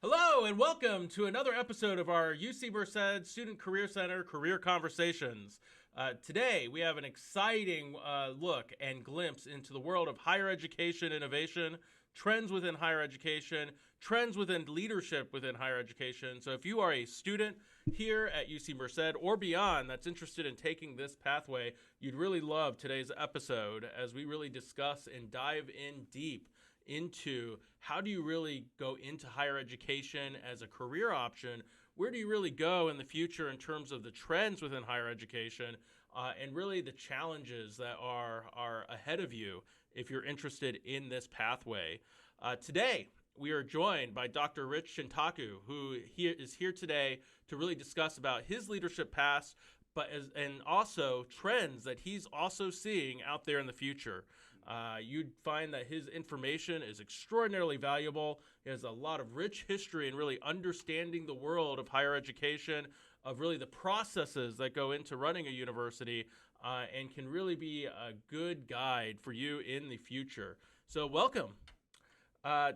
Hello and welcome to another episode of our UC Merced Student Career Center Career Conversations. Today we have an exciting look and glimpse into the world of higher education innovation, trends within higher education, trends within leadership within higher education. So if you are a student here at UC Merced or beyond that's interested in taking this pathway, you'd really love today's episode as we really discuss and dive in deep into how do you really go into higher education as a career option? Where do you really go in the future in terms of the trends within higher education and really the challenges that are ahead of you if you're interested in this pathway? Today, we are joined by Dr. Rich Shintaku, who is here today to really discuss about his leadership past, and also trends that he's also seeing out there in the future. You'd find that his information is extraordinarily valuable. He has a lot of rich history in really understanding the world of higher education, of really the processes that go into running a university, and can really be a good guide for you in the future. So, welcome.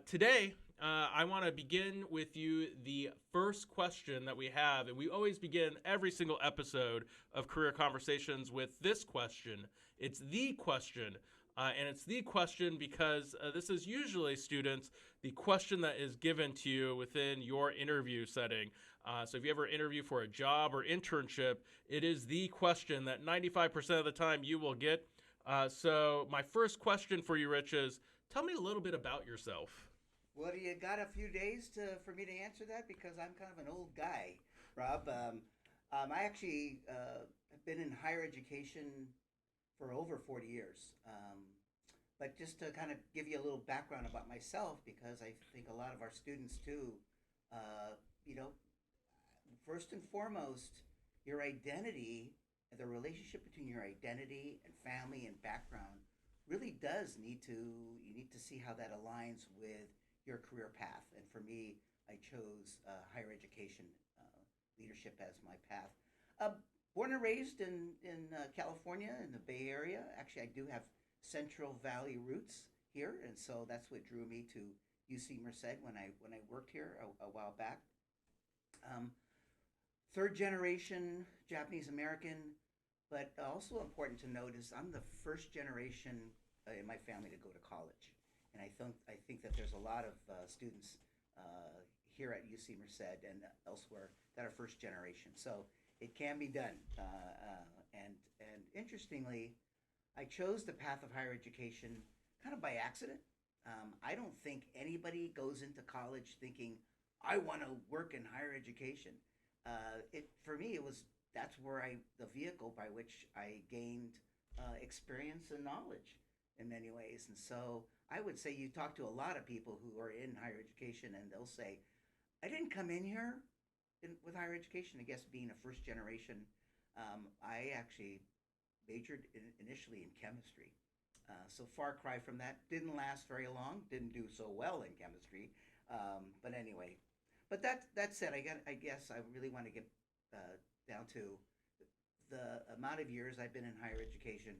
Today, I want to begin with you the first question that we have, and we always begin every single episode of Career Conversations with this question. It's the question. And it's the question because this is usually, students, the question that is given to you within your interview setting. So if you ever interview for a job or internship, it is the question that 95% of the time you will get. So my first question for you, Rich, is tell me a little bit about yourself. Well, you got a few days for me to answer that because I'm kind of an old guy, Rob. I actually have been in higher education for over 40 years. But just to kind of give you a little background about myself, because I think a lot of our students too, uh, you know, first and foremost, your identity, the relationship between your identity and family and background really does you need to see how that aligns with your career path. And for me, I chose higher education leadership as my path. Uh, Born and raised in California in the Bay Area. Actually, I do have Central Valley roots here, and so that's what drew me to UC Merced when I worked here a while back. Um, Third generation Japanese American, but also important to note is I'm the first generation in my family to go to college, and I think that there's a lot of students here at UC Merced and elsewhere that are first generation. So it can be done. And interestingly, I chose the path of higher education kind of by accident. I don't think anybody goes into college thinking I want to work in higher education. It for me it was that's where I the vehicle by which I gained experience and knowledge in many ways. And so I would say you talk to a lot of people who are in higher education, and they'll say, "I didn't come in here with higher education." I guess being a first generation, I actually majored initially in chemistry. So far cry from that. Didn't last very long. Didn't do so well in chemistry. But anyway, but that said, I guess I really want to get down to the amount of years I've been in higher education.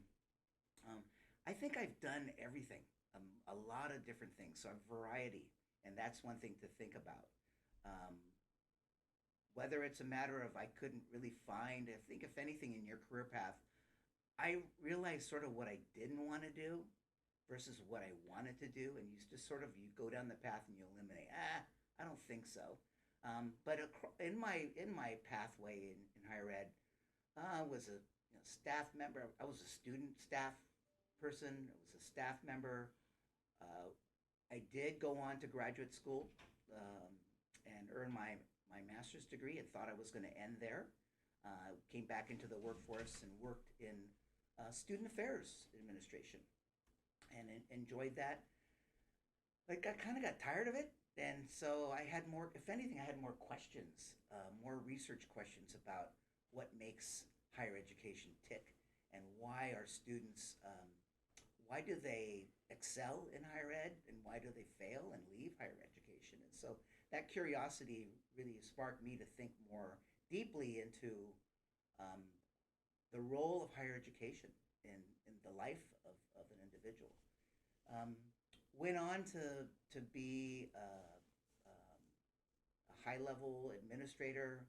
Um, I think I've done everything, a lot of different things. So a variety, and that's one thing to think about. Um, Whether it's a matter of I couldn't really find, I think if anything in your career path, I realized sort of what I didn't want to do versus what I wanted to do, and you just sort of you go down the path and you eliminate. I don't think so. But in my pathway in higher ed, I was a staff member. I was a student staff person. I was a staff member. Uh, I did go on to graduate school and earn my master's degree and thought I was going to end there. Came back into the workforce and worked in student affairs administration and enjoyed that. Like I kind of got tired of it, and so I had more. If anything, I had more questions, more research questions about what makes higher education tick and why our students, why do they excel in higher ed and why do they fail and leave higher education? And so that curiosity really sparked me to think more deeply into um, the role of higher education in the life of an individual. Um, Went on to be high-level administrator,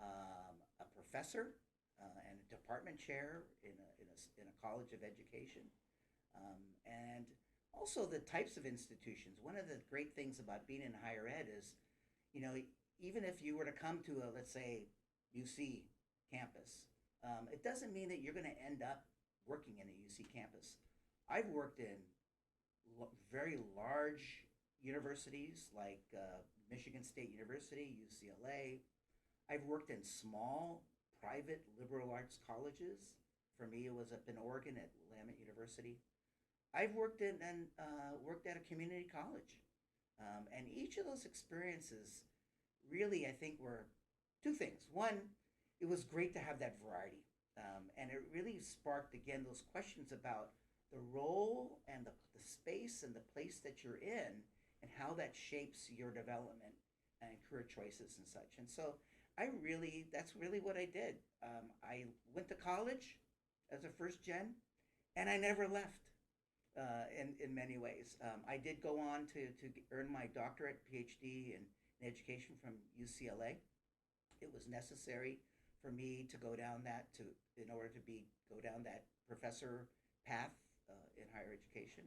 a professor, and a department chair in a college of education, and also the types of institutions. One of the great things about being in higher ed is, you know, even if you were to come to a, let's say, UC campus, it doesn't mean that you're going to end up working in a UC campus. I've worked in very large universities like Michigan State University, UCLA. I've worked in small private liberal arts colleges. For me, it was up in Oregon at Willamette University. I've worked in and worked at a community college, and each of those experiences really, I think, were two things. One, it was great to have that variety, and it really sparked again those questions about the role and the space and the place that you're in and how that shapes your development and career choices and such. And so that's really what I did. I went to college as a first gen, and I never left. In many ways, I did go on to earn my doctorate, PhD in education from UCLA. It was necessary for me to go down that in order to go down that professor path in higher education.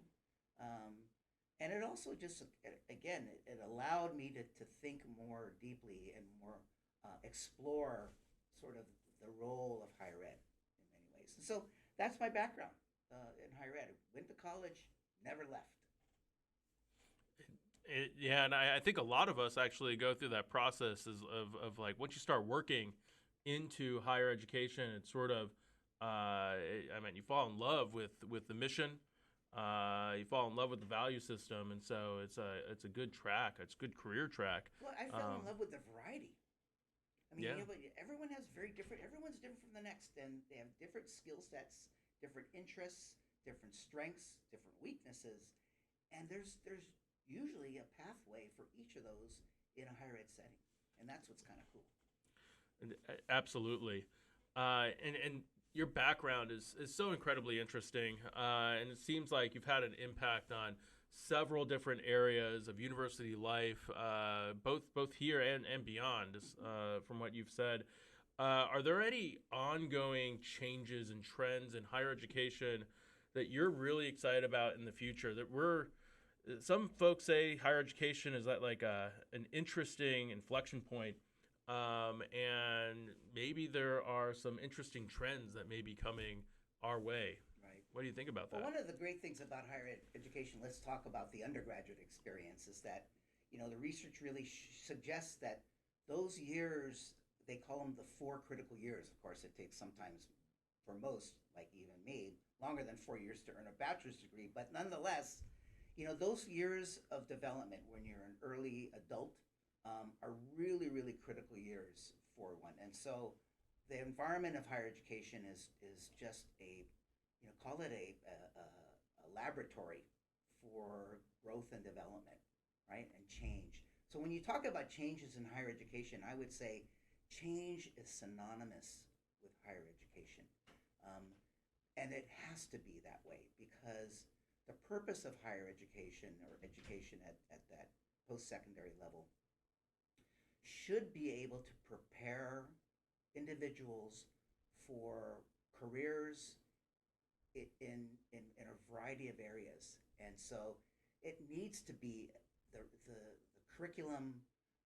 And it also just, again, it allowed me to think more deeply and more explore sort of the role of higher ed in many ways. And so that's my background in higher ed. Went to college, never left. Yeah, and I think a lot of us actually go through that process of like once you start working into higher education, it's sort of, I mean, you fall in love with the mission, you fall in love with the value system, and so it's a good track, it's a good career track. Well, I fell in love with the variety. I mean, Yeah. you know, everyone's different from the next, and they have different skill sets, different interests, different strengths, different weaknesses, and there's usually a pathway for each of those in a higher ed setting, and that's what's kind of cool. Absolutely, and your background is so incredibly interesting, and it seems like you've had an impact on several different areas of university life, both here and beyond. From what you've said, are there any ongoing changes and trends in higher education that you're really excited about in the future? Some folks say higher education is at like an interesting inflection point, and maybe there are some interesting trends that may be coming our way. Right. What do you think about that? Well, one of the great things about higher education, let's talk about the undergraduate experience, is that, you know, the research really suggests that those years, they call them the 4 critical years. Of course, it takes sometimes, for most, like even me, longer than 4 years to earn a bachelor's degree. But nonetheless, you know, those years of development when you're an early adult are really, really critical years for one. And so the environment of higher education is just call it a laboratory for growth and development, right? And change. So when you talk about changes in higher education, I would say change is synonymous with higher education. And it has to be that way because the purpose of higher education or education at that post-secondary level should be able to prepare individuals for careers in a variety of areas. And so it needs to be the curriculum,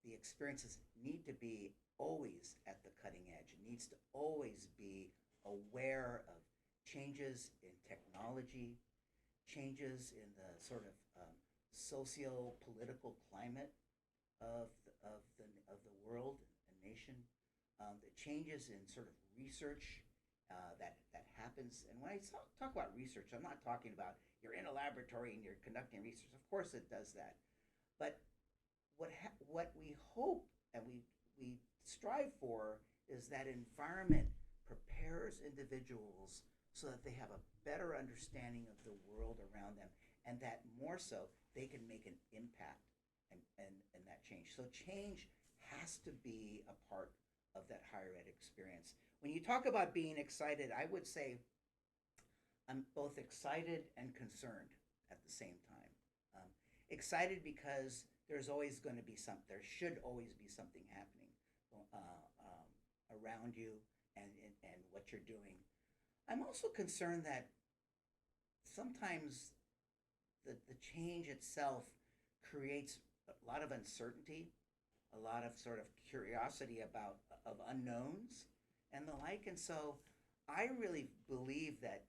the experiences need to be always at the cutting edge. It needs to always be aware of changes in technology, changes in the sort of socio-political climate of the world and nation, the changes in sort of research that happens. And when I talk about research, I'm not talking about you're in a laboratory and you're conducting research. Of course, it does that, but what we hope and we strive for is that environment prepares individuals so that they have a better understanding of the world around them, and that more so they can make an impact and that change. So change has to be a part of that higher ed experience. When you talk about being excited, I would say I'm both excited and concerned at the same time. excited because there should always be something happening around you and what you're doing. I'm also concerned that sometimes the change itself creates a lot of uncertainty, a lot of sort of curiosity about of unknowns and the like. And so I really believe that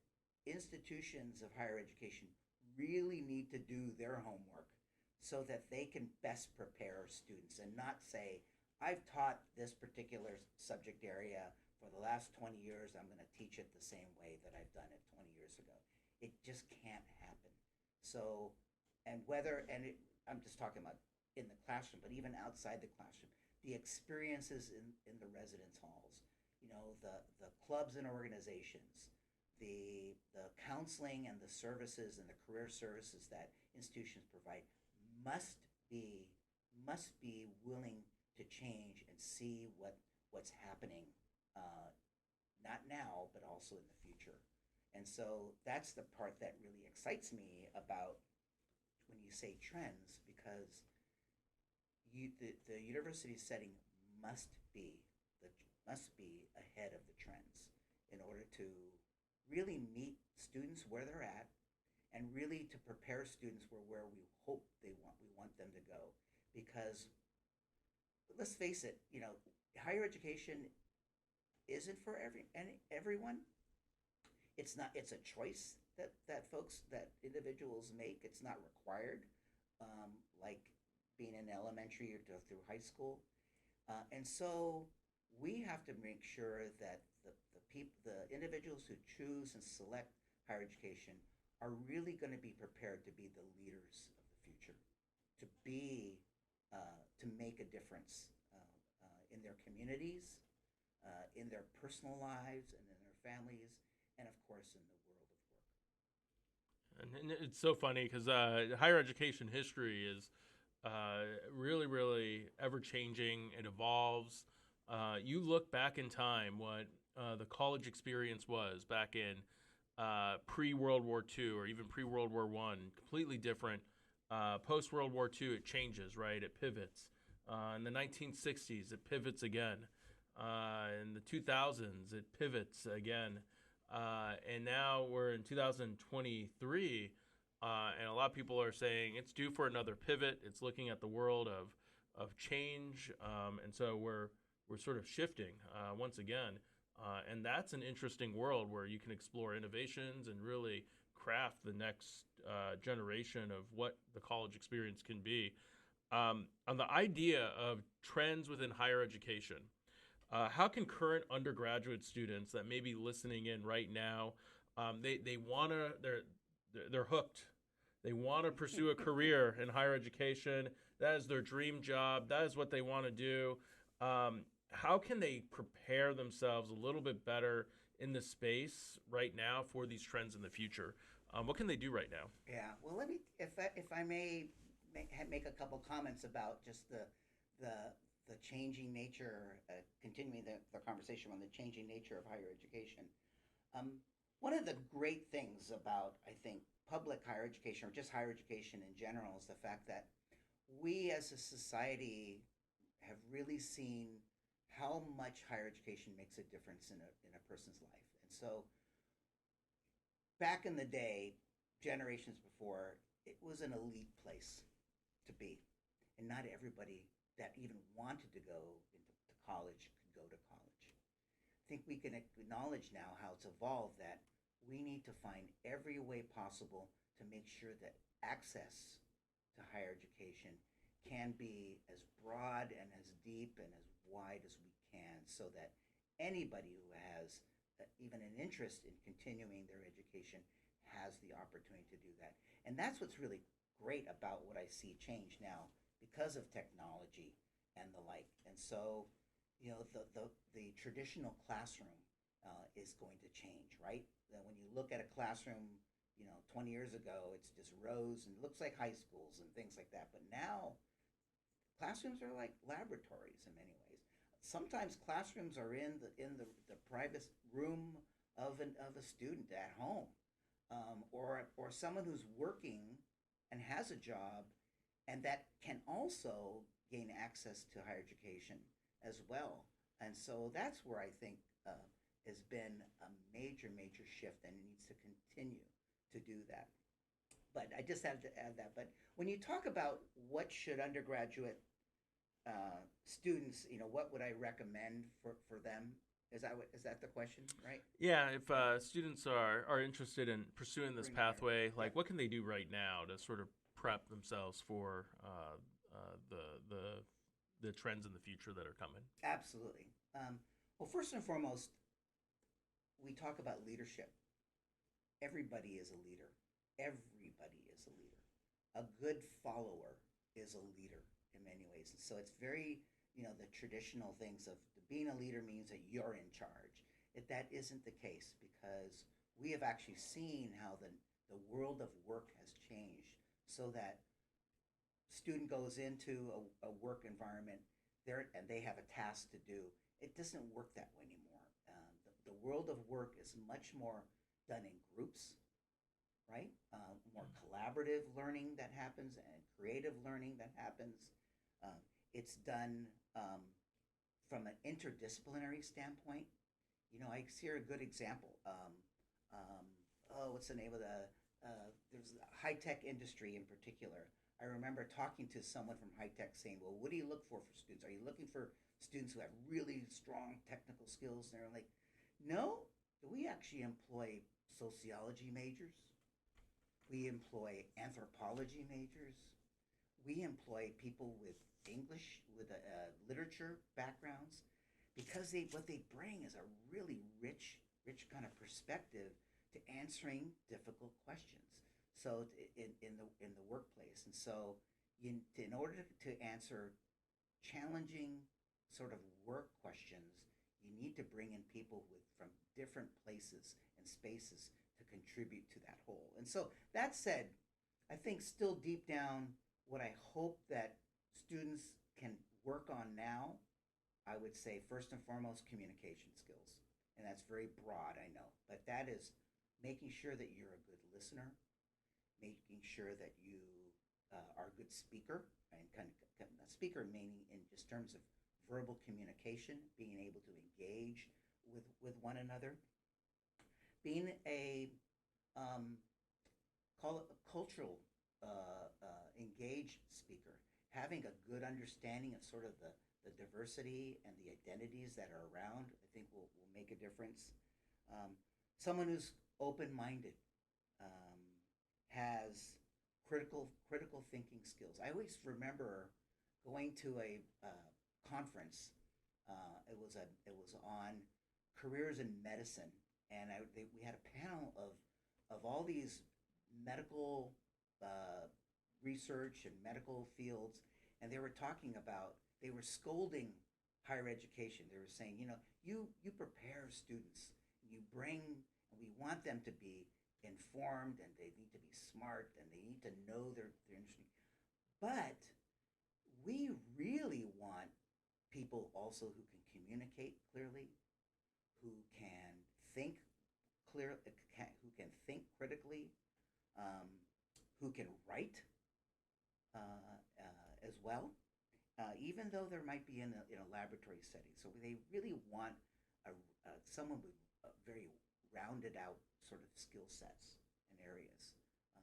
institutions of higher education really need to do their homework so that they can best prepare students and not say, I've taught this particular subject area for the last 20 years, I'm going to teach it the same way that I've done it 20 years ago. It just can't happen. So, and whether, and it, I'm just talking about in the classroom, but even outside the classroom, the experiences in the residence halls, the clubs and organizations, the counseling and the services and the career services that institutions provide must be must be willing to change and see what's happening, uh, not now but also in the future. And so that's the part that really excites me about when you say trends, because the university setting must be the must be ahead of the trends in order to really meet students where they're at and really to prepare students where we want them to go. Because let's face it, higher education isn't for everyone. It's not. It's a choice that individuals make. It's not required, like being in elementary or through high school. And so we have to make sure that the individuals who choose and select higher education are really going to be prepared to be the leaders of the future, to be to make a difference in their communities, in their personal lives, and in their families, and of course in the world of work. And it's so funny because higher education history is really, really ever changing. It evolves. You look back in time, what the college experience was back in pre World War II or even pre World War One, completely different. Post World War II, it changes, right? It pivots. In the 1960s, it pivots again. In the 2000s, it pivots again. And now we're in 2023, and a lot of people are saying it's due for another pivot. It's looking at the world of change, and so we're sort of shifting once again. And that's an interesting world where you can explore innovations and really craft the next generation of what the college experience can be. On the idea of trends within higher education, how can current undergraduate students that may be listening in right now, they wanna they're hooked. They want to pursue a career in higher education. That is their dream job. That is what they want to do. How can they prepare themselves a little bit better in the space right now for these trends in the future? What can they do right now? Yeah. Well, let me, if I may, make a couple comments about just the the changing nature, continuing the conversation on the changing nature of higher education. Um, One of the great things about, I think, public higher education or just higher education in general is the fact that we as a society have really seen how much higher education makes a difference in a person's life. And so back in the day, generations before, it was an elite place to be. And not everybody that even wanted to go into to college could go to college. I think we can acknowledge now how it's evolved that we need to find every way possible to make sure that access to higher education can be as broad and as deep and as wide as we can so that anybody who has even an interest in continuing their education has the opportunity to do that. And that's what's really great about what I see change now because of technology and the like. And so, the traditional classroom is going to change, right? When you look at a classroom, 20 years ago, it's just rows and it looks like high schools and things like that. But now, classrooms are like laboratories in many ways. Sometimes classrooms are in the private room of a student at home, or someone who's working and has a job and that can also gain access to higher education as well. And so that's where I think has been a major, major shift, and it needs to continue to do that. But I just have to add that. But when you talk about what should undergraduate students, what would I recommend for them? Is that the question, right? Yeah, if students are interested in pursuing this Bring higher. pathway, Yep. like what can they do right now to sort of prep themselves for the trends in the future that are coming? Absolutely. Well, first and foremost, we talk about leadership. Everybody is a leader. Everybody is a leader. A good follower is a leader in many ways. And so it's very, the traditional things of being a leader means that you're in charge. That isn't the case because we have actually seen how the world of work has changed so that student goes into a work environment there and they have a task to do. It doesn't work that way anymore. The world of work is much more done in groups, right? More collaborative learning that happens and creative learning that happens. Uh, it's done from an interdisciplinary standpoint. I hear a good example. What's the name of there's the high tech industry in particular. I remember talking to someone from high tech saying, well, what do you look for students? Are you looking for students who have really strong technical skills? And they're like, no, we actually employ sociology majors. We employ anthropology majors. We employ people with English, with literature backgrounds, because what they bring is a really rich kind of perspective to answering difficult questions. So in the workplace, and so in order to answer challenging sort of work questions, you need to bring in people from different places and spaces to contribute to that whole. And so that said, I think still deep down, what I hope that students can work on now, I would say first and foremost communication skills. And that's very broad, I know, but that is making sure that you're a good listener, making sure that you are a good speaker, and kind of a speaker meaning in just terms of verbal communication, being able to engage with one another, being a call it a cultural engaged speaker, having a good understanding of sort of the diversity and the identities that are around, I think will make a difference. Someone who's open-minded, has critical thinking skills. I always remember going to a conference. It was on careers in medicine, and we had a panel of all these medical research and medical fields, and they were talking about they were scolding higher education. They were saying, you prepare students, you bring, and we want them to be informed, and they need to be smart, and they need to know their industry. But we really want people also who can communicate clearly, who can think who can think critically, who can write as well, even though there might be in a laboratory setting. So they really want someone with a very rounded out sort of skill sets and areas.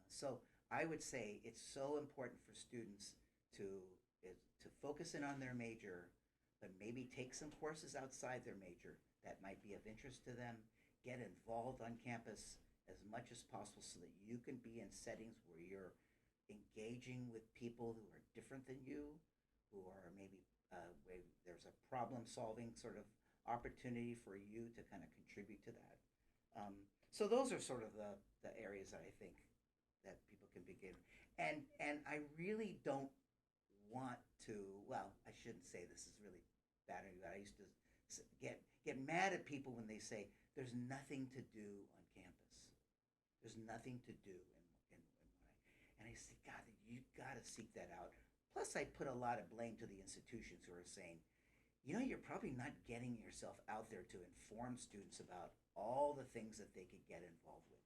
So I would say it's so important for students to focus in on their major, but maybe take some courses outside their major that might be of interest to them. Get involved on campus as much as possible so that you can be in settings where you're engaging with people who are different than you, who are maybe where there's a problem solving sort of opportunity for you to kind of contribute to that. So those are sort of the areas that I think that people can begin. And I really don't want to, well, I shouldn't say this is really bad, but I used to get mad at people when they say there's nothing to do on campus. There's nothing to do and I say, God, you got to seek that out. Plus, I put a lot of blame to the institutions who are saying, you're probably not getting yourself out there to inform students about all the things that they could get involved with.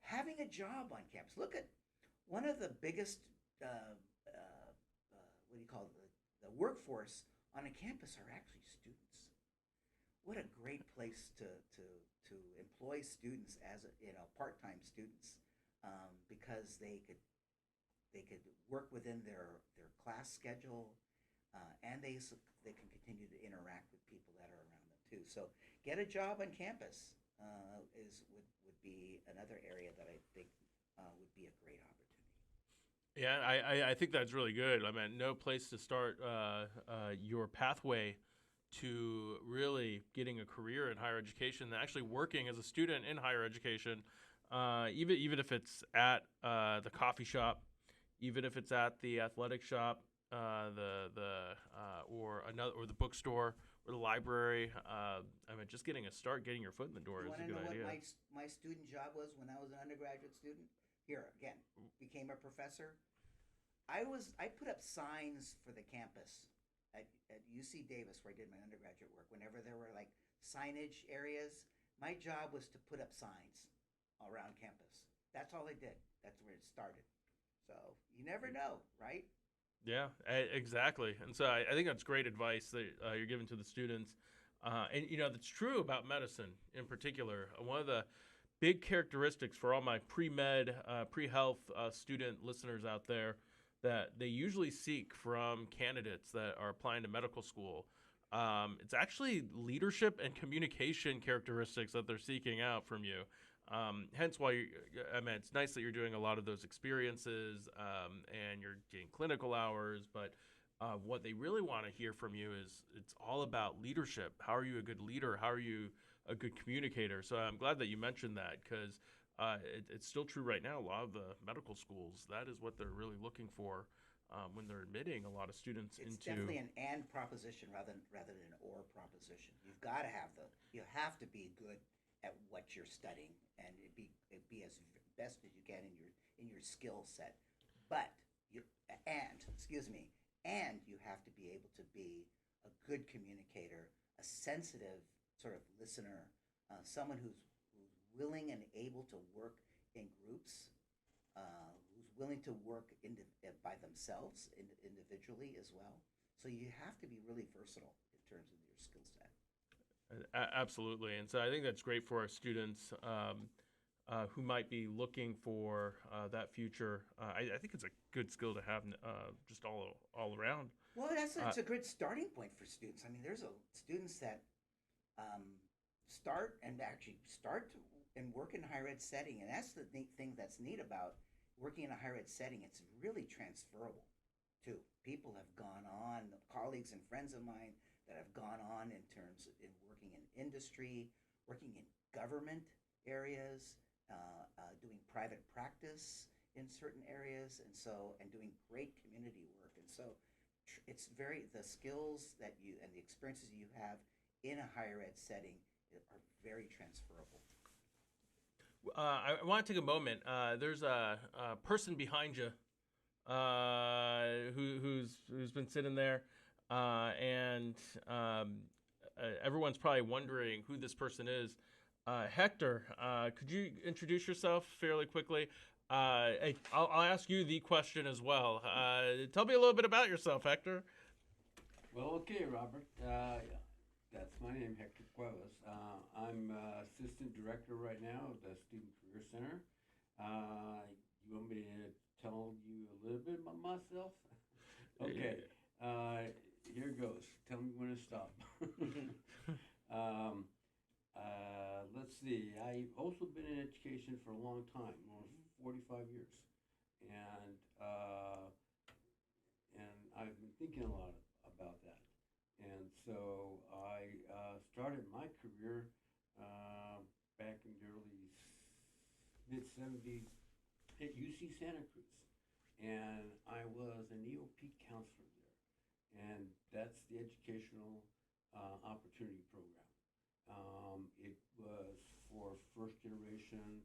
Having a job on campus. Look at one of the biggest what do you call it, the workforce on a campus are actually students. What a great place to employ students as part-time students, because they could work within their class schedule, and they can continue to interact with people that are around them too. So get a job on campus would be another area that I think would be a great opportunity. Yeah, I think that's really good. I mean, no place to start your pathway to really getting a career in higher education than actually working as a student in higher education, even if it's at the coffee shop, even if it's at the athletic shop, or the bookstore or the library. I mean, just getting a start, getting your foot in the door You is want a to good know idea. what my student job was when I was an undergraduate student? Here again, became a professor. I put up signs for the campus at UC Davis where I did my undergraduate work. Whenever there were like signage areas, my job was to put up signs around campus. That's all I did. That's where it started. So you never know, right? Yeah, exactly. And so I think that's great advice that you're giving to the students. And, that's true about medicine in particular. One of the big characteristics for all my pre-med, pre-health student listeners out there that they usually seek from candidates that are applying to medical school. It's actually leadership and communication characteristics that they're seeking out from you. Hence why I mean, it's nice that you're doing a lot of those experiences and you're getting clinical hours. But what they really want to hear from you is it's all about leadership. How are you a good leader? How are you a good communicator? So I'm glad that you mentioned that because it's still true right now. A lot of the medical schools, that is what they're really looking for when they're admitting a lot of students It's into. definitely an and proposition rather than an or proposition. You've got to you have to be good at what you're studying, and it be as best as you can in your skill set. But and you have to be able to be a good communicator, a sensitive sort of listener, someone who's willing and able to work in groups, who's willing to work by themselves individually as well. So you have to be really versatile in terms of your skill set. Absolutely. And so I think that's great for our students who might be looking for that future. I think it's a good skill to have just all around. Well, it's a good starting point for students. I mean, there's students that um, start and work in higher ed setting, and that's the neat thing that's neat about working in a higher ed setting. It's really transferable too. People have gone on, colleagues and friends of mine that have gone on in working in industry, working in government areas, doing private practice in certain areas, and doing great community work. And so it's the skills that you and the experiences you have in a higher ed setting are very transferable. I want to take a moment. There's a person behind you who's been sitting there, and everyone's probably wondering who this person is. Hector, could you introduce yourself fairly quickly? Hey, I'll ask you the question as well. Tell me a little bit about yourself, Hector. Well, okay, Robert. That's my name, Hector Cuevas. I'm assistant director right now of the Student Career Center. You want me to tell you a little bit about myself? Okay. Here goes. Tell me when to stop. Let's see. I've also been in education for a long time, almost 45 years, and I've been thinking a lot about that. And so I started my career back in the early mid-70s at UC Santa Cruz, and I was an EOP counselor there, and that's the Educational Opportunity Program. It was for first generation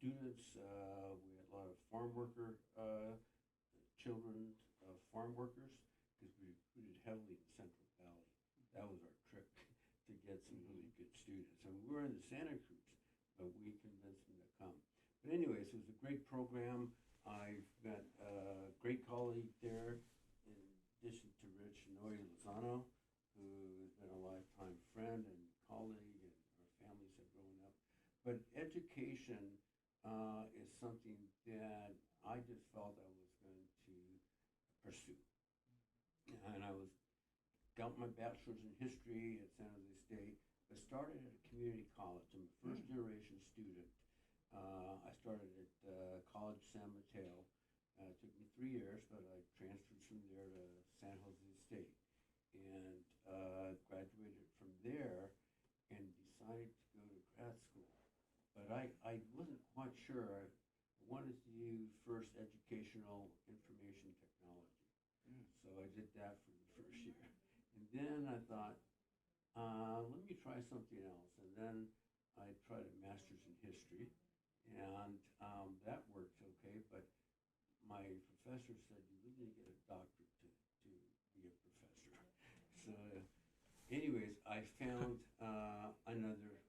students. We had a lot of farm worker children, farm workers, because we recruited heavily in the Central Valley. That was our trick to get some really good students. And we were in the Santa Cruz, but we convinced them to come. But anyways, it was a great program. I've met a great colleague there, in addition to Rich Noy Lozano, who has been a lifetime friend and colleague, and our families have grown up. But education is something that I just felt I was going to pursue. And I got my bachelor's in history at San Jose State, but started at a community college. I'm a first generation student. I started at College San Mateo. It took me 3 years, but I transferred from there to San Jose State and graduated from there and decided to go to grad school. But I wasn't quite sure. I wanted to do first educational information technology. So I did that for the first year. And then I thought, let me try something else. And then I tried a master's in history, and that worked okay. But my professor said, you really need to get a doctorate to be a professor. So anyways, I found another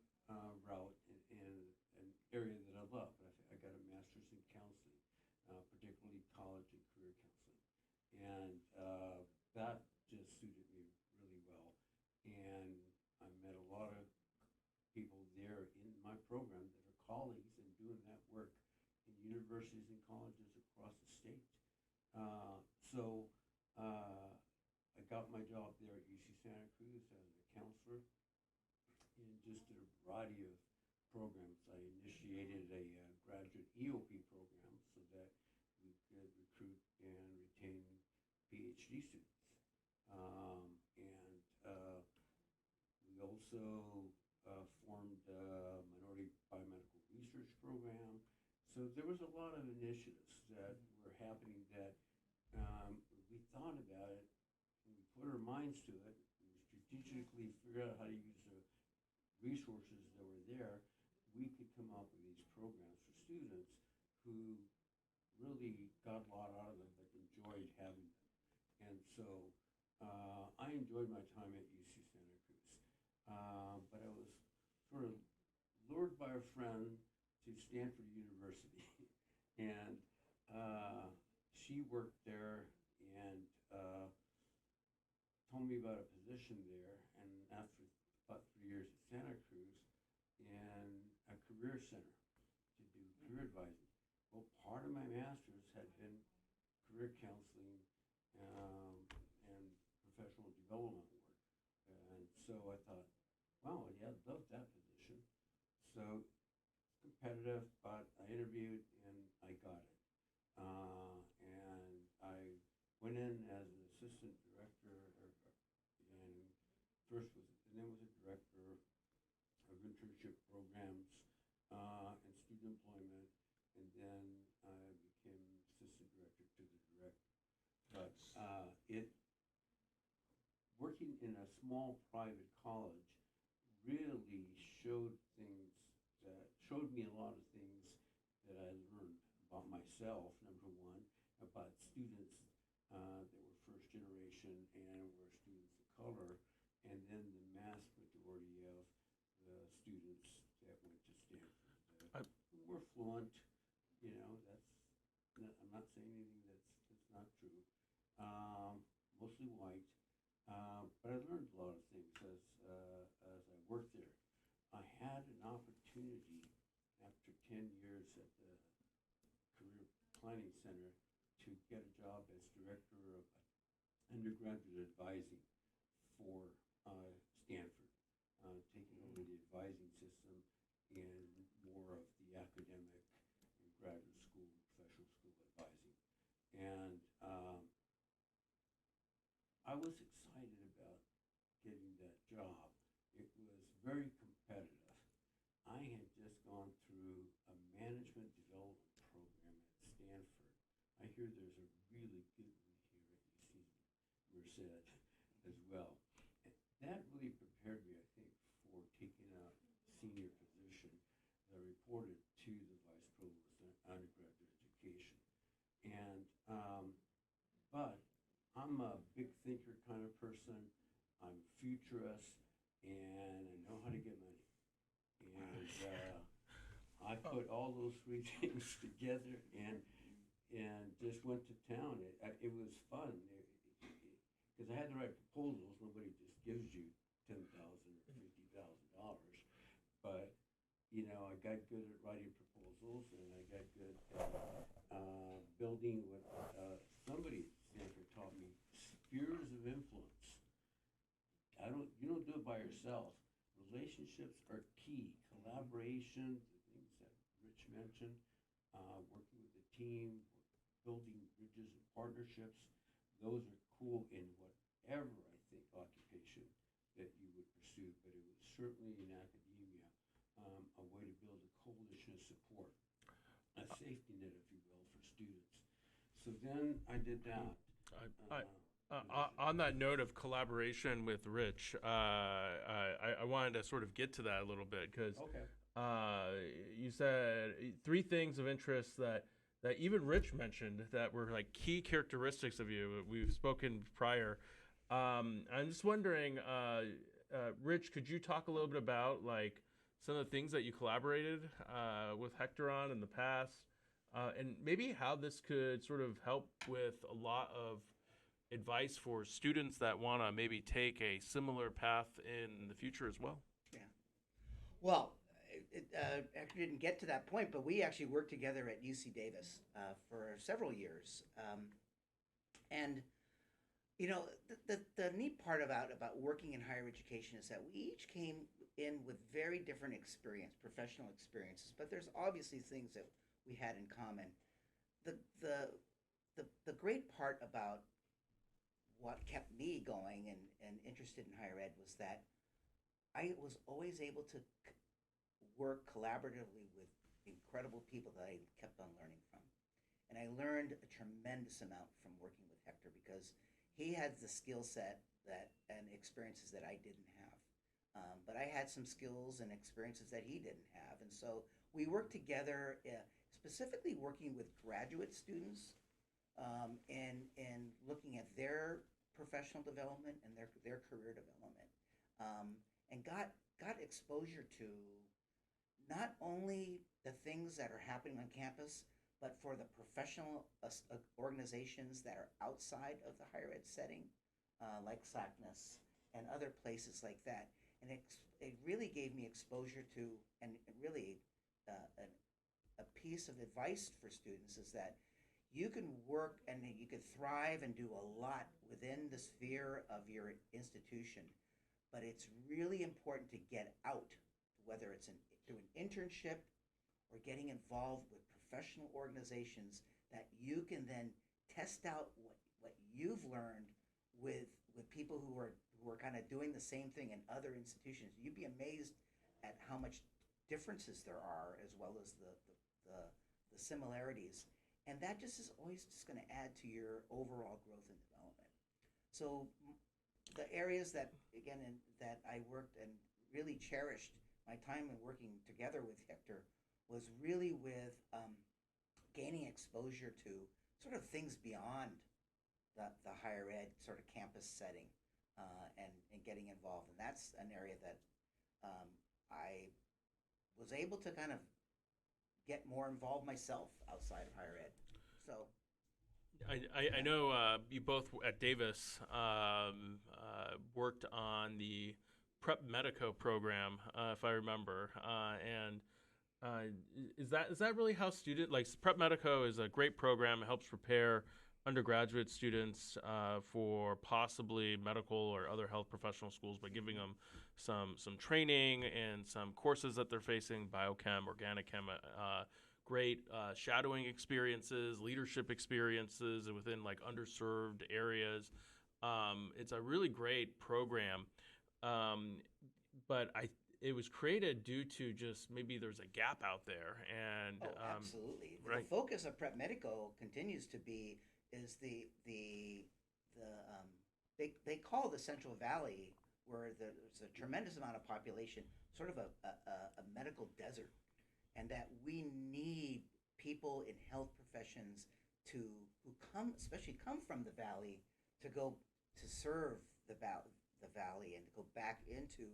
route in an area that I love. I got a master's in counseling, particularly college and career counseling. And that just suited me really well. And I met a lot of people there in my program that are colleagues and doing that work in universities and colleges across the state. So I got my job there at UC Santa Cruz as a counselor and just did a variety of programs. I initiated a graduate EOP program so that we could recruit and retain PhD students. We also formed a minority biomedical research program. So there was a lot of initiatives that were happening that we thought about it, and we put our minds to it, we strategically figured out how to use the resources that were there. We could come up with these programs for students who really got a lot out of them but enjoyed having them. And so I enjoyed my time at UC Santa Cruz. But I was sort of lured by a friend to Stanford University. And she worked there and told me about a position there. And after about 3 years at Santa Cruz, in a career center to do career advising. Well, part of my master's had been career counseling and professional development work. And so I thought, wow, yeah, I'd love that position. So competitive, but I interviewed and I got it. And I went in as an assistant director, and first was, and then was a director of internship programs and student employment, and then I became assistant director to the director. But working in a small private college really showed me a lot of things that I learned about myself, number one, about students that were first generation and were students of color, and then the mass majority of the students that went to Stanford who were fluent. I'm not saying anything that's not true. Mostly white, but I learned a lot of things as I worked there. I had an opportunity after 10 years at the Career Planning Center to get a job as director of undergraduate advising for Stanford, taking over the advising system and more of the academic and graduate school, professional school advising. And I was excited about getting that job. It was very competitive. I had just gone through a management development program at Stanford. I hear there's a really good one here at UC Merced as well. And that really prepared me, I think, for taking a senior position that I reported to the vice provost of undergraduate education. And but I'm a big thinker kind of person. I'm a futurist, and I know how to get money. And I put all those three things together, and and just went to town. It was fun because I had to write proposals. Nobody just gives you $10,000 or $50,000, but I got good at writing proposals, and I got good at building what somebody at Stanford taught me: spheres of influence. You don't do it by yourself. Relationships are key. Collaboration, the things that Rich mentioned, working with a team, building bridges and partnerships. Those are cool in whatever, I think, occupation that you would pursue, but it was certainly in academia a way to build a coalition of support, a safety net, if you will, for students. So then I did that. On that note of collaboration with Rich, I wanted to sort of get to that a little bit because you said 3 things of interest that even Rich mentioned that were like key characteristics of you. We've spoken prior. I'm just wondering, Rich, could you talk a little bit about like some of the things that you collaborated with Hector on in the past, and maybe how this could sort of help with a lot of advice for students that want to maybe take a similar path in the future as well? Yeah. Well, it actually didn't get to that point, but we actually worked together at UC Davis for several years. And the neat part about working in higher education is that we each came in with very different professional experiences, but there's obviously things that we had in common. The great part about what kept me going and interested in higher ed was that I was always able to work collaboratively with incredible people that I kept on learning from. And I learned a tremendous amount from working with Hector because he had the skill set and experiences that I didn't have. But I had some skills and experiences that he didn't have. And so we worked together, specifically working with graduate students and looking at their professional development and their career development, and got exposure to not only the things that are happening on campus, but for the professional organizations that are outside of the higher ed setting, like SACNAS and other places like that. And it really gave me exposure to, and really a piece of advice for students is that you can work and you can thrive and do a lot within the sphere of your institution, but it's really important to get out, whether it's through an internship or getting involved with professional organizations that you can then test out what you've learned with people who are kind of doing the same thing in other institutions. You'd be amazed at how much differences there are, as well as the similarities. And that just is always just going to add to your overall growth and development. So the areas that I worked and really cherished my time in working together with Hector was really with gaining exposure to sort of things beyond the higher ed sort of campus setting, and getting involved. And that's an area that I was able to kind of get more involved myself outside of higher ed. So I know you both at Davis worked on the Prep Medico program, if I remember, and is that really how Prep Medico is a great program. It helps prepare undergraduate students for possibly medical or other health professional schools by giving them some training and some courses that they're facing, biochem, organic chem, great shadowing experiences, leadership experiences within like underserved areas. It's a really great program, but it was created due to just maybe there's a gap out there. And absolutely, right. The focus of Prep Medico continues to be is they call the Central Valley, where there's a tremendous amount of population, sort of a medical desert, and that we need people in health professions who especially come from the valley, to go to serve the valley and to go back into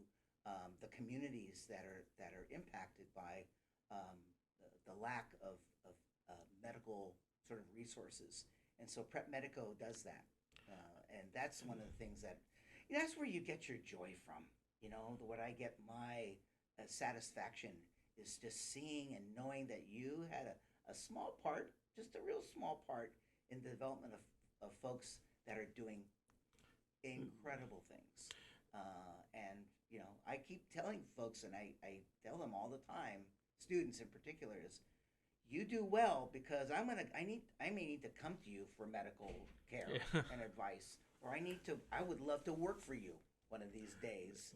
the communities that are impacted by the lack of medical sort of resources. And so Prep Medico does that. And that's one of the things that, that's where you get your joy from. What I get my satisfaction is just seeing and knowing that you had a small part, just a real small part in the development of folks that are doing incredible things. And I keep telling folks, and I tell them all the time, students in particular, is you do well because I may need to come to you for medical care and advice, or I would love to work for you one of these days,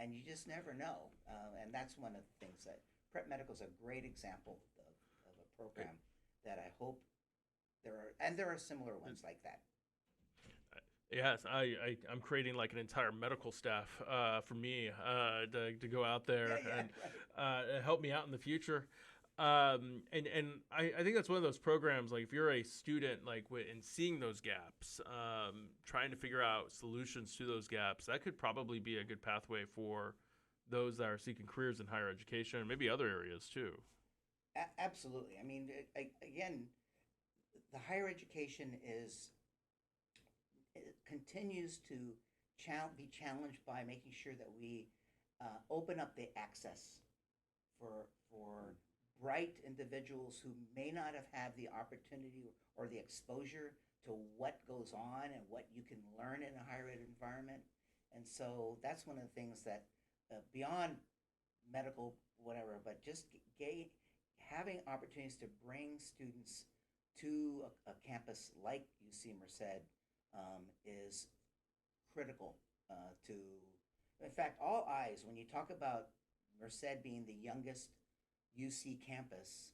and you just never know. And that's one of the things that Prep Medical is a great example of a program that I hope there are similar ones like that. Yes, I'm creating like an entire medical staff for me to go out there and help me out in the future. And I think that's one of those programs, like if you're a student, like and seeing those gaps, trying to figure out solutions to those gaps, that could probably be a good pathway for those that are seeking careers in higher education and maybe other areas too. Absolutely. I mean, again, the higher education it continues to be challenged by making sure that we open up the access for bright individuals who may not have had the opportunity or the exposure to what goes on and what you can learn in a higher ed environment. And so that's one of the things that beyond medical whatever, but just having opportunities to bring students to a campus like UC Merced is critical to. In fact, all eyes when you talk about Merced being the youngest UC campus,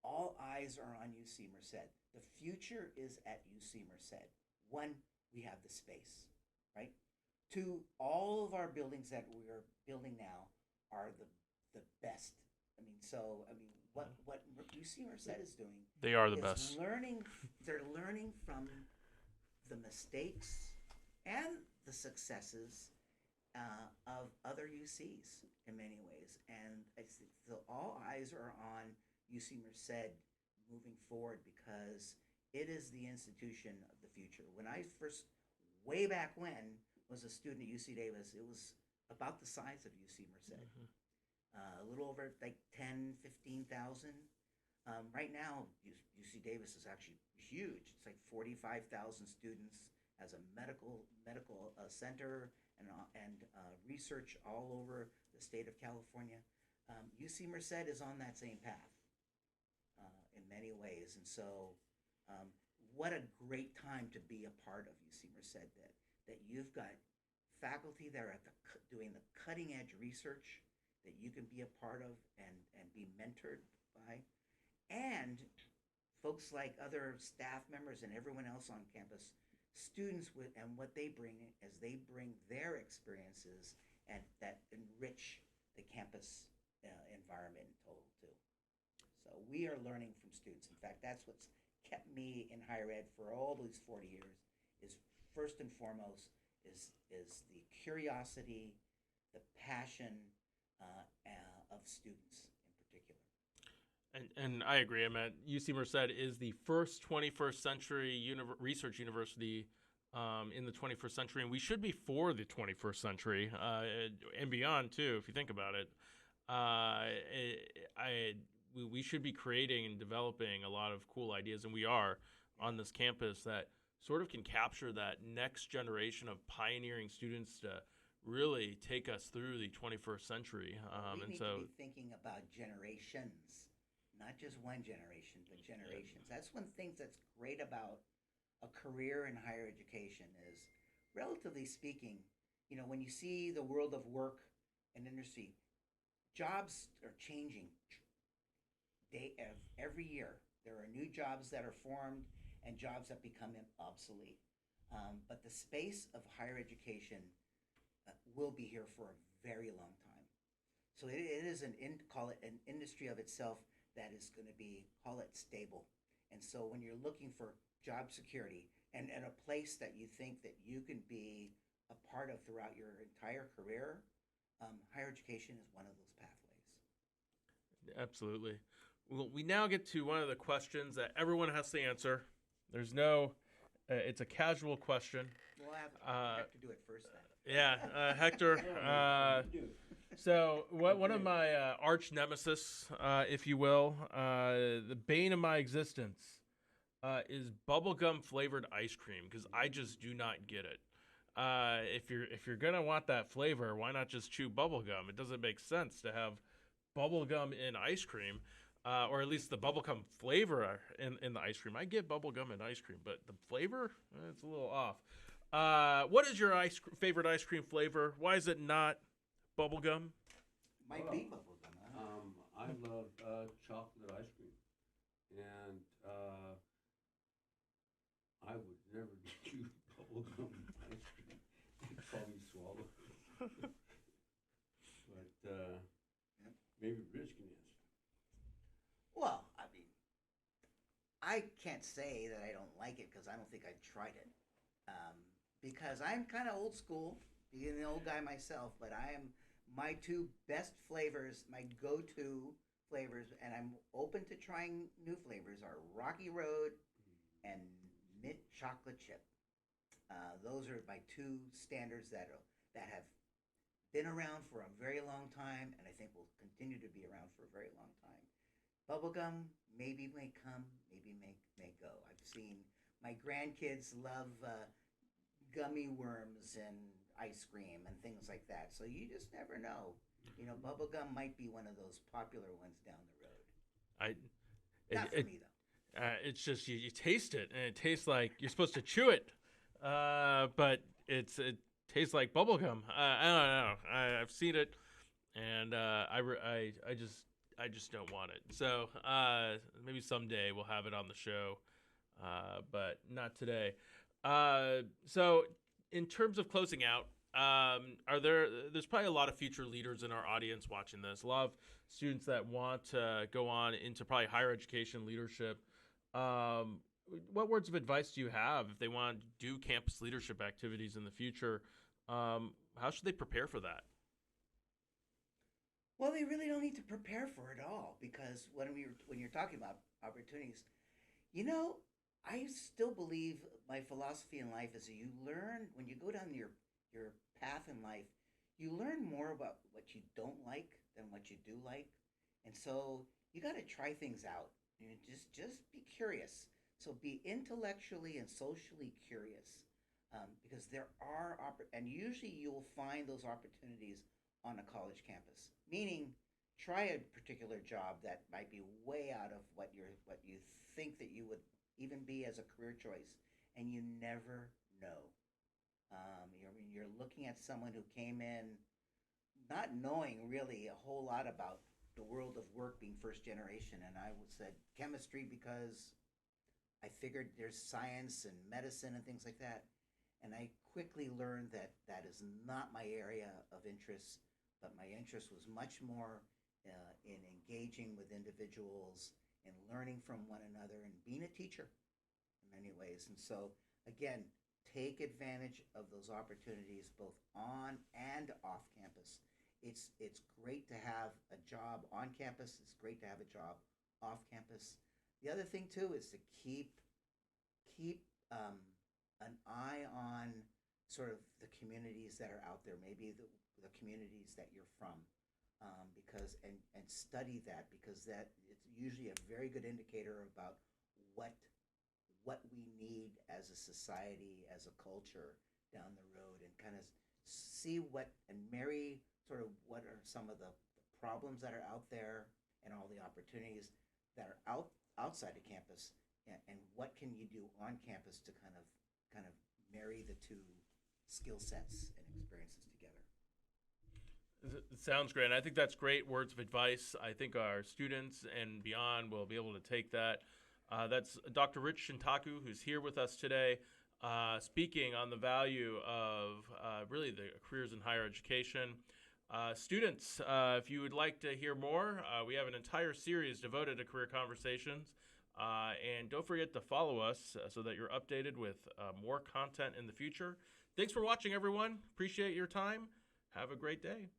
all eyes are on UC Merced. The future is at UC Merced. One, we have the space, right? Two, all of our buildings that we are building now are the best. What UC Merced is doing, they are the best. They're learning from the mistakes and the successes of other UCs in many ways. And so all eyes are on UC Merced moving forward because it is the institution of the future. When I first, way back when, was a student at UC Davis, it was about the size of UC Merced. Mm-hmm. A little over like 10, 15,000. Right now, UC Davis is actually huge. It's like 45,000 students as a medical center and research all over the state of California. UC Merced is on that same path in many ways. And so what a great time to be a part of UC Merced, that you've got faculty that are doing the cutting edge research that you can be a part of and be mentored by, and folks like other staff members and everyone else on campus, students and what they bring as they bring their experiences and that enrich the campus environment in total too. So we are learning from students. In fact, that's what's kept me in higher ed for all these 40 years is first and foremost is the curiosity, the passion of students in particular. And I agree. I mean, UC Merced is the first 21st century research university in the 21st century, and we should be for the 21st century and beyond too, if you think about it. We should be creating and developing a lot of cool ideas, and we are on this campus that sort of can capture that next generation of pioneering students to really take us through the 21st century. We need to be thinking about generations, not just one generation, but generations. That's one thing that's great about a career in higher education is, relatively speaking, when you see the world of work and industry, jobs are changing every year. There are new jobs that are formed and jobs that become obsolete. But the space of higher education will be here for a very long time. So it is call it an industry of itself that is going to be, call it stable. And so when you're looking for job security and a place that you think that you can be a part of throughout your entire career, higher education is one of those pathways. Absolutely. Well, we now get to one of the questions that everyone has to answer. There's no, it's a casual question. We'll have to do it first then. Yeah, Hector. Do it. So, one of my arch nemesis, if you will, the bane of my existence, is bubblegum flavored ice cream because I just do not get it. If you're gonna want that flavor, why not just chew bubblegum? It doesn't make sense to have bubblegum in ice cream, or at least the bubblegum flavor in the ice cream. I get bubblegum in ice cream, but the flavor, it's a little off. What is your favorite ice cream flavor? Why is it not bubblegum? Might be bubblegum, huh? I love chocolate ice cream, and I would never chew bubblegum ice cream. They'd probably swallow. But maybe Rich can answer. Well, I mean, I can't say that I don't like it because I don't think I've tried it. Because I'm kind of old school, being an old guy myself, but my two best flavors, my go-to flavors, and I'm open to trying new flavors, are Rocky Road and mint chocolate chip. Those are my two standards that have been around for a very long time, and I think will continue to be around for a very long time. Bubblegum maybe may come, maybe may go. I've seen my grandkids love gummy worms and ice cream and things like that. So you just never know. You know, bubblegum might be one of those popular ones down the road. Not for me though. It's just you taste it, and it tastes like you're supposed to chew it, but it tastes like bubblegum. I don't know. I've seen it, and I just don't want it. So maybe someday we'll have it on the show, but not today. So in terms of closing out, there's probably a lot of future leaders in our audience watching this, a lot of students that want to go on into probably higher education leadership. What words of advice do you have if they want to do campus leadership activities in the future? How should they prepare for that? Well, they really don't need to prepare for it all because when you're talking about opportunities, you know, I still believe my philosophy in life is that you learn when you go down your path in life, you learn more about what you don't like than what you do like, and so you got to try things out. You know, just be curious. So be intellectually and socially curious, because there are and usually you will find those opportunities on a college campus. Meaning, try a particular job that might be way out of what you think that you would even be as a career choice, and you never know. You're looking at someone who came in not knowing really a whole lot about the world of work, being first generation, and I said chemistry because I figured there's science and medicine and things like that, and I quickly learned that that is not my area of interest, but my interest was much more in engaging with individuals and learning from one another and being a teacher in many ways. And so, again, take advantage of those opportunities both on and off campus. It's great to have a job on campus. It's great to have a job off campus. The other thing too is to keep an eye on sort of the communities that are out there, maybe the communities that you're from, because and study that, because that it's usually a very good indicator about what we need as a society, as a culture down the road, and kind of see what and marry sort of what are some of the problems that are out there and all the opportunities that are outside of campus, and what can you do on campus to kind of marry the two skill sets and experiences together. It sounds great. And I think that's great words of advice. I think our students and beyond will be able to take that. That's Dr. Rich Shintaku, who's here with us today, speaking on the value of really the careers in higher education. Students, if you would like to hear more, we have an entire series devoted to career conversations. And don't forget to follow us so that you're updated with more content in the future. Thanks for watching, everyone. Appreciate your time. Have a great day.